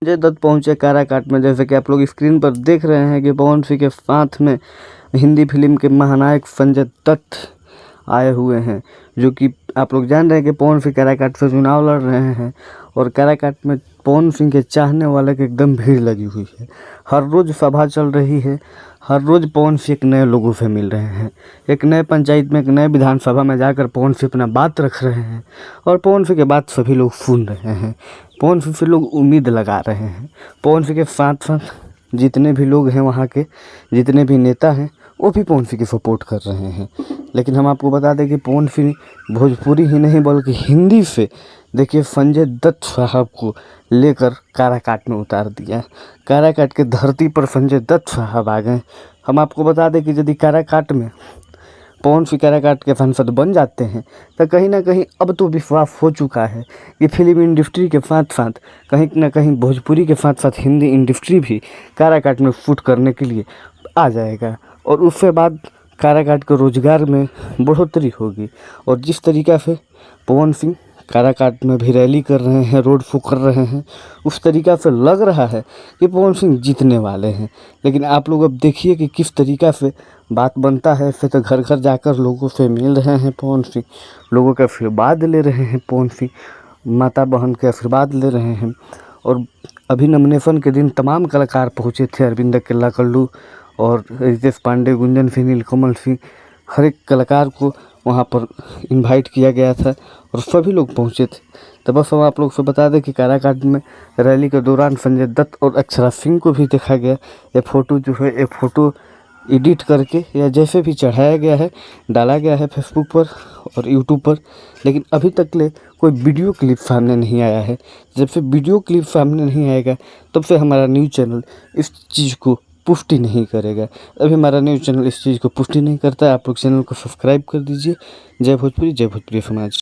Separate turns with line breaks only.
संजय दत्त पहुंचे काराकाट में। जैसे कि आप लोग स्क्रीन पर देख रहे हैं कि पवन सिंह के साथ में हिंदी फिल्म के महानायक संजय दत्त आए हुए हैं, जो कि आप लोग जान रहे हैं कि पवन सिंह काराकाट से चुनाव लड़ रहे हैं और काराकाट में पवन सिंह के चाहने वाले की एकदम भीड़ लगी हुई है। हर रोज़ सभा चल रही है, हर रोज़ पवन सिंह एक नए लोगों से मिल रहे हैं, एक नए पंचायत में, एक नए विधानसभा में जाकर पवन सिंह अपना बात रख रहे हैं और पवन सिंह के बात सभी लोग सुन रहे हैं। पवन सिंह से लोग उम्मीद लगा रहे हैं। पवन सिंह के साथ साथ जितने भी लोग हैं, वहाँ के जितने भी नेता हैं, वो भी पवन सिंह की सपोर्ट कर रहे हैं। लेकिन हम आपको बता दें कि पवन सिंह भोजपुरी ही नहीं बल्कि हिंदी से देखिए संजय दत्त साहब को लेकर काराकाट में उतार दिया। काराकाट के धरती पर संजय दत्त साहब आ गए। हम आपको बता दें कि यदि काराकाट में पवन सिंह काराकाट के सांसद बन जाते हैं तो कहीं ना कहीं अब तो विश्वास हो चुका है कि फिल्म इंडस्ट्री के साथ साथ कहीं ना कहीं भोजपुरी के साथ साथ हिंदी इंडस्ट्री भी काराकाट में शूट करने के लिए आ जाएगा और उससे बाद काराकाट के रोजगार में बढ़ोतरी होगी। और जिस तरीक़ा से पवन सिंह काराकाट में भी रैली कर रहे हैं, रोड शो कर रहे हैं, उस तरीक़ा से लग रहा है कि पवन सिंह जीतने वाले हैं। लेकिन आप लोग अब देखिए कि किस तरीक़ा से बात बनता है। फिर तो घर घर जाकर लोगों से मिल रहे हैं पवन सिंह, लोगों का आशीर्वाद ले रहे हैं पवन सिंह, माता बहन के आशीर्वाद ले रहे हैं। और अभी नॉमिनेशन के दिन तमाम कलाकार पहुँचे थे, अरविंद अकेला कल्लू और रितेश पांडे, गुंजन सिंह, नीलकमल सिंह, हर एक कलाकार को वहाँ पर इनवाइट किया गया था और सभी लोग पहुँचे थे। तो बस हम आप लोग से बता दें कि काराकाट में रैली के दौरान संजय दत्त और अक्षरा सिंह को भी देखा गया। ये फ़ोटो जो है, ये फ़ोटो एडिट करके या जैसे भी चढ़ाया गया है, डाला गया है फेसबुक पर और यूट्यूब पर, लेकिन अभी तक ले कोई वीडियो क्लिप सामने नहीं आया है। जब से वीडियो क्लिप सामने नहीं आएगा तब से हमारा न्यूज़ चैनल इस चीज़ को पुष्टि नहीं करेगा। अभी हमारा न्यूज़ चैनल इस चीज़ को पुष्टि नहीं करता है। आप लोग चैनल को सब्सक्राइब कर दीजिए। जय भोजपुरी, जय भोजपुरी समाज।